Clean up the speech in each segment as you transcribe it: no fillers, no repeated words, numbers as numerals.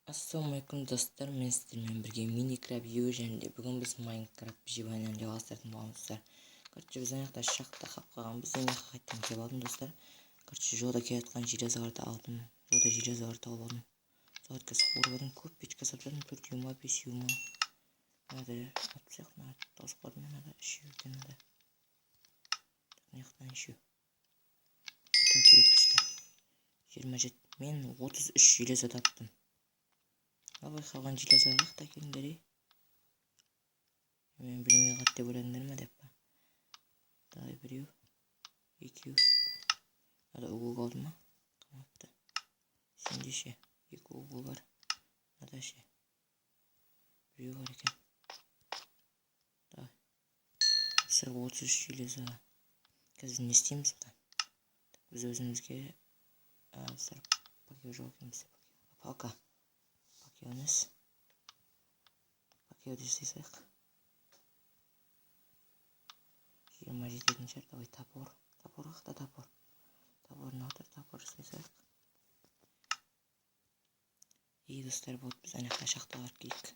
Ассалаумалейкум достар, мен сіздермен бірге Minecraft еу және бүгін біз Minecraft выживаниені жалғастыратын боламыз достар. Короче, біз аяқта шахта қап қалғанбыз, енді қайтадан келіп алдым достар. Короче, жолда келе жатқан железаларды алдым, жолда железаларды тауып алдым. Загадка суырып көп печка саптадым, 4 юма, 5 юма. Надо отсек, надо тауып надо үшеу екен надо. Неқтан үшеу. 27. Мен 33 железа таптым. Абай қалған железаға қақта келіңдер. Мен білмей қат деп ойладыңдар ма деп па. Давай біреу, екеу. Ада угол қалды ма? Қамапты. Сенде ше, 2 угол бар. Ада ше. Біреу бар екен. Давай. Сыр 33 железа. Қазір не істейміз бұдан? Біз өзімізге сыр пакеу жоқ еміз. Палка. Пакеуіміз. Пакеуді істейсек. 27 шар. Давай топор. Топор қақта топор. Топорын отыр, топор істейсек. Достар болды, біз анақта шахтаға келейік.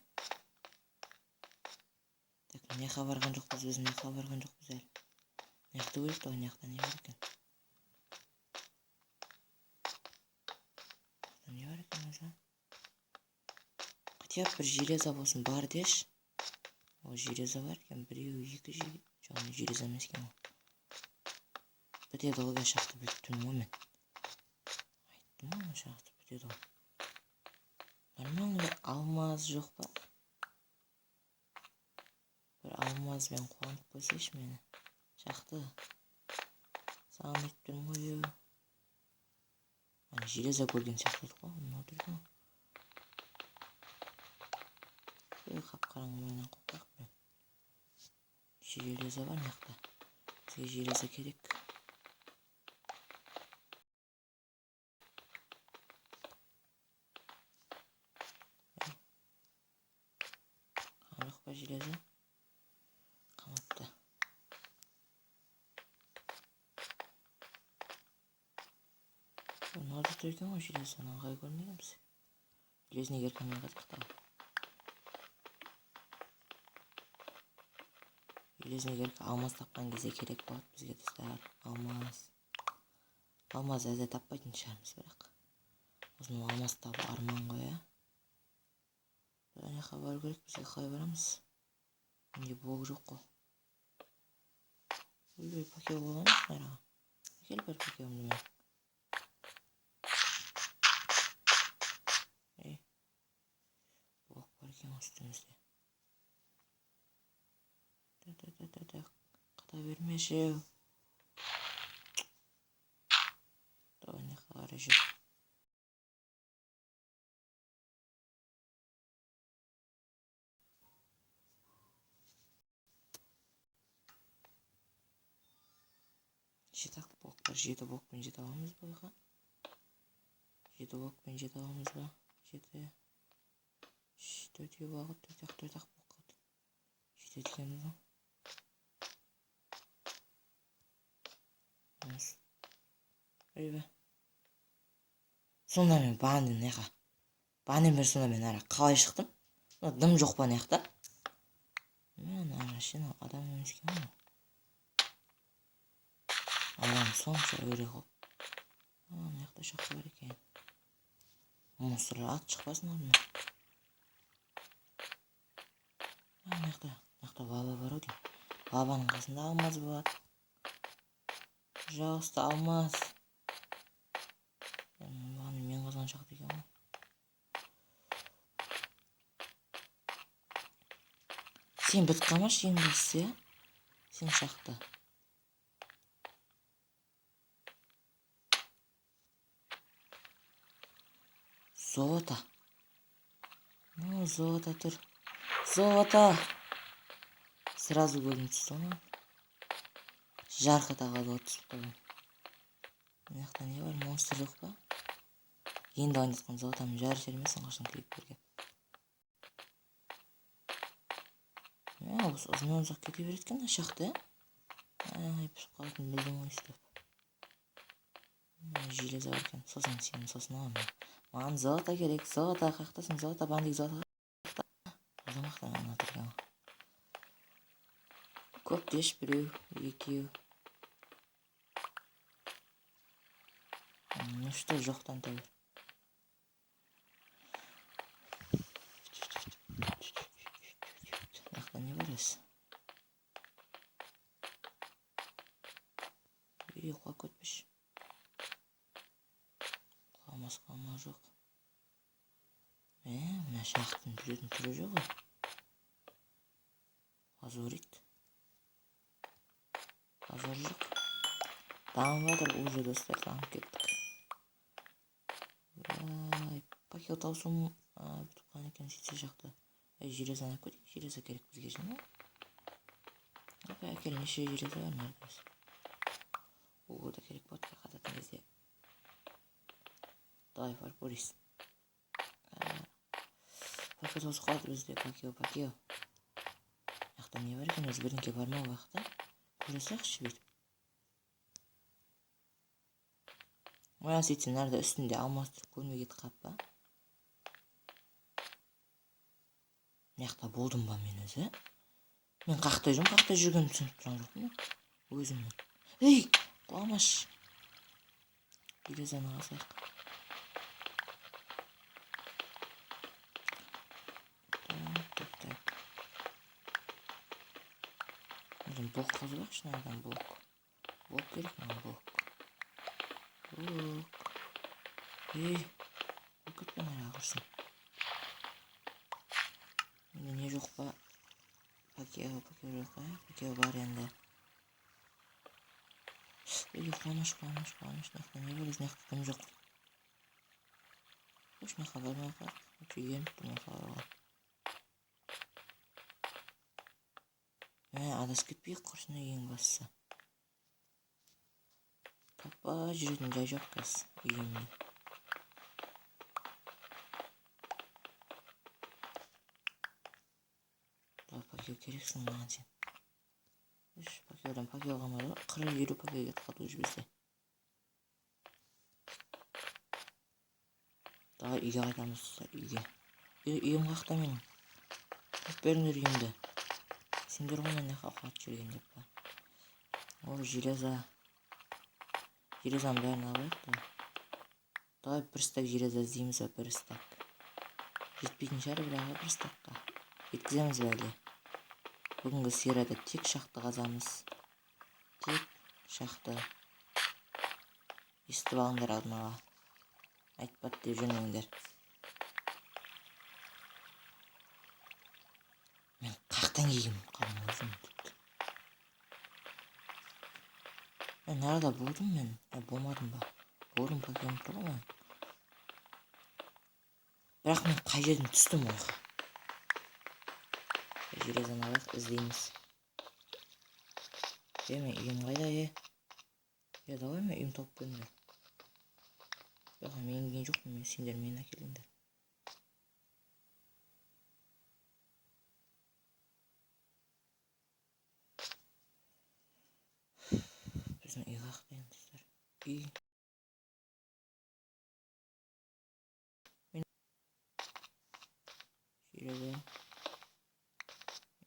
Так, мыняққа барған жоқпыз, біз мыняққа барған жоқпыз әлі. Мыняқты көріп тұр, мыняқта не бар екен? Не бар екен өзі? Хотя бір железа болсын бар деш. Ол железа бар екен, біреу, 2 железа. Жоқ, железа емес екен ол. Бітеді ғой шахта біттім ғой мен. Айттым ғой шахта бітеді ғой. Нормально алмаз жоқ па? Бір алмазбен қуанып қойсайшы мені. Шақты. Саған айттым ғой. Железа көрген сияқты ғой, мына отырды ғой. Қап-қараңғы менен қоқақ мен. Железа бар мықты. Бізге железа керек. Қамық па железа? Қамапты. Мынады тұр екен ғой железаны, ағай көрмегенбіз. Железіне керкенмен қатықтау. Железіне керкі алмаз тапқан кезде керек болады бізге достар. Алмаз. Алмаз әзі таппайтын шығармыз бірақ. Осыны алмаз табу арман ғой, ә? Аяққа бару керек, бізге қалай барамыз? Менде блок жоқ қой. Ой, пакеу болған шынараға. Кел бір пакеуімді мен. Блок бар екен үстімізде. Қата бермеші. Давай не қарай жүр. Жетақ блок бар. 7 блокпен жете аламыз ба? 7 блокпен жете аламыз ба? 7. 4 бағыт, 4 блок қалды. Жетеді екенбіз ғой. Өйбе. Сонда мен бағандың неға. Бағандың бері сонда мен ара қалай шықтым? Дым жоқ па неқта? Мен ара шын адам емескен ғой. Адам сонша өре қоп. Неқта шақты бар екен. Монстрлар ат шықпасын орнына. Неқта лава бар ау дейм. Лаваның қасында алмаз болады. Жалғысты алмаз. Мен қазған шақты екен ғой. Сен бітіп қалмашы ең басты, я? Сен шақты. Золото. Ну, золото тұр. Золото. Сразу көрініп түсті оны. Жарқыта қалды отсып қойым. Мынақта не бар? Монстр жоқ па? Енді ойнатқан золотамын жар жермесін қашын клип берген. Осы ұзынан ұзақ кете береткен шақты, ә? Пішіп қалатын білдім ғой істеп. Железа бар екен. Сосын сені сосын аламын. Маған золото керек. Золото қақтасын. Золото бандик золото. Азамақтан ана тұрған. Көп деш біреу, екеу. Ну что, жоқтан табыр. Нақта не бар есі? Құлап көтпеш. Құламас жоқ. Мына шақтың жүретін түрі жоқ ғой. Азорит. Азор жоқ. Дамы бадыр уже достар, дамып кеттік. Пакел таусым бұтқан екен сөйтсе жақты. Железаны көтек, железа керек бізге жіне. Әкел неше железа бар нередес. Ол да керек ботқа қататын кезде. Давай бар, Борис. Пакел таусып қалды бізде, пакел. Яқта не бар екен, өзі бірінке бармау бақта. Көре сақшы бет. Оян сөйтсен әрді үстінде алмастырып көрмей кетіп қаппа. Мияқта болдым ба мен өзі? Мен қақта жүргенім түсініп тұрған жоқпын ба? Өзімнен. Ей, құламаш. Железаны алсақ. Так. Өзім блок қазбақшы, надан блок. Блок керек, маған блок. Ей, көкітпен ара құрсын. Енді не жоқ па? Пакел жоқ па? Пакел бар енді. Ей, құламаш. Нақта не бар, нақта кім жоқ. Қош нақа бармай қақ. Үйген бұны қалауға. Адас кетпей құрсына ең басысы. Таппа жүретін жай жоқ қыз үйімде. Пакел керексің маған сен. Пакелдан пакел қамады. 40-50 пакел кетіп қалды уже бізде. Дағы үйге қайтамыз, үйге. Үйім қақта менің. Көп беріңдер үйімді. Сендер ғана не қауқат жүрген деп па. Ол железаны бәрін алайық та. Давай бір стак железа іздейміз ба, бір стак. Жетпейтін шығар бірақ бір стакқа. Жеткіземіз бәле. Бүгінгі серияда тек шақты қазамыз. Тек шақты. Естіп алыңдар алдын ала. Айтпады деп жүрмеңдер. Мен қақтан киім қалың өзім. Мен арада болдым мен. Болмадым ба? Болдым пакелім тұр ғой. Бірақ мен қай жерден түстім оға. Железаны алайық, іздейміз. Мен үйім қайда, давай мен үйім тауып беріңдер. Жоқ, мен келген жоқпын, сендер мені әкеліңдер. Біздің үй қақта ендіздер. Үй. Железа.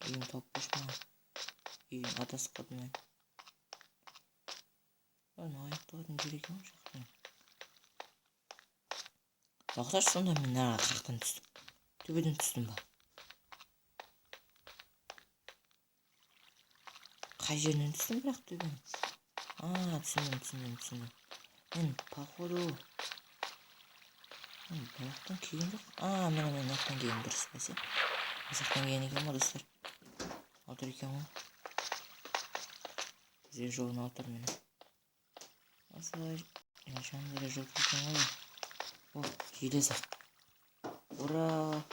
Үйім тауып берші ма? Үйім адасып қалды мен. Аяқталатын жер екен ғой жақтан. Тоқташы, сонда мен қақтан түстім. Төбеден түстім ба? Қай жерінен түстім бірақ төбеден? Түсіндім. Мен походу Бұяқтан кейін жоқ. Мен мынаяқтан кейін дұрыс бәсе. Мынаяқтан кейін екен ғой достар. Отыр екен ғой. Бізге жолын отыр мені. Осылай. Жанында жоқ екен ғой. О, железа. Ура!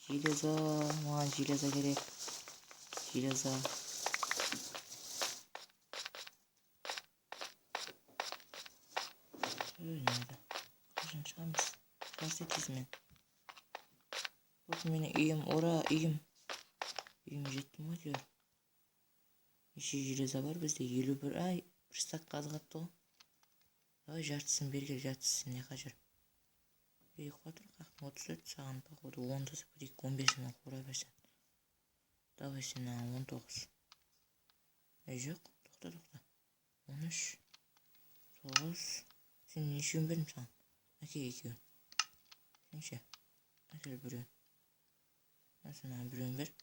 Железа. Маған железа керек. Железа. Неді? Қашан шығамыз? Қарсы етесімен. Бұл менің үйім. Ура, үйім. Үйім жеттім ғой дер. Неше железа бар бізде? 51. Бір стак қаз қапты ғой. Жартысын бергер, жартысы не қажыр. Экватор как 34 саған походу 10 десе 15-ін қора берсен. Давай сен 19. Жоқ, тоқта. 13. 9. Сен нешеуін бердім саған? Әке екеуін. Сен ше? Әкел біреуін. Сен біреуін бер.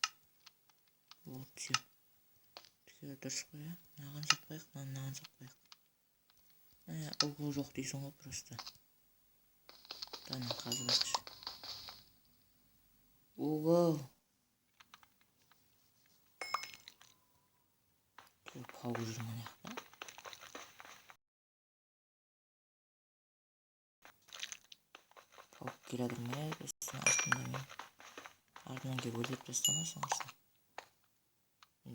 Вот, все. Тіке дұрыс қой, Наған сақпайық, наған сақпайық. Угол жоқ дейсің ғой просто. Даның қазы бақшы. Угол. Пауы жүрмін яқта. Пауып келедір ме? Бестің артында мен. Артынан кеп өлдеп тастамасын құрсын.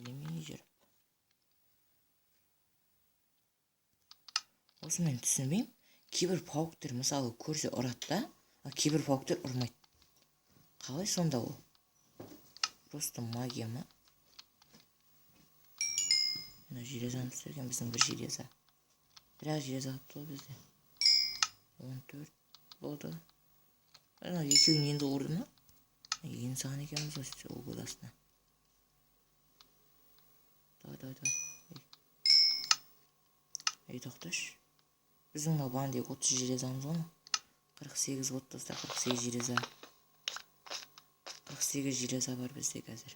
Немене жүріп. Осы мен түсінбеймін. Кейбір пауықтар мысалы көрсе ұрады да, ал кейбір пауықтар ұрмайды. Қалай сонда ол? Просто магия ма? Мына железаны түсірген біздің бір железа. Бірақ железа қалыпты бізде. 14 болды. Екеуін енді ұрды ма? Енді саған екеніміз өсті ол бұдасына. Давай. Тоқташ. Біздің бандек 30 железамыз оны. 48 отызда 48 железа. 48 железа бар бізде қазір.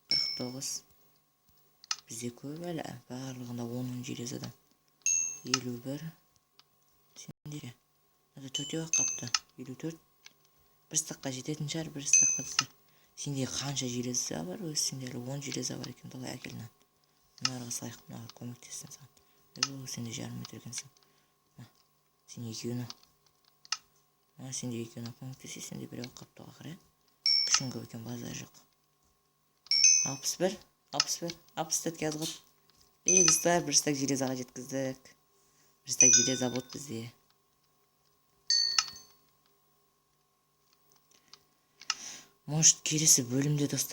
49. Бізде көп әлі. Барлығында 10 железадан. 51. Сендер. Төртеу ақ қапты. 54. Бір стаққа жететін шығар, бір стаққа тұстар. Сенде қанша железа бар? Өз сенде әлі 10 железа бар екен. Далай әкелінен. Мұнарға салайық, мұнарға көмектессін саған. Сенде жарым етіргенсің. Сен екеуіні. Сенде екеуіні көмектесе, сенде біреу қаптыға қарай. Күшін көп екен, базар жоқ. 61. 64 кәз қып. Достар, бір стак железаға жеткіздік. Бір стак железа болды бізде. Может, келесі бөлімде достар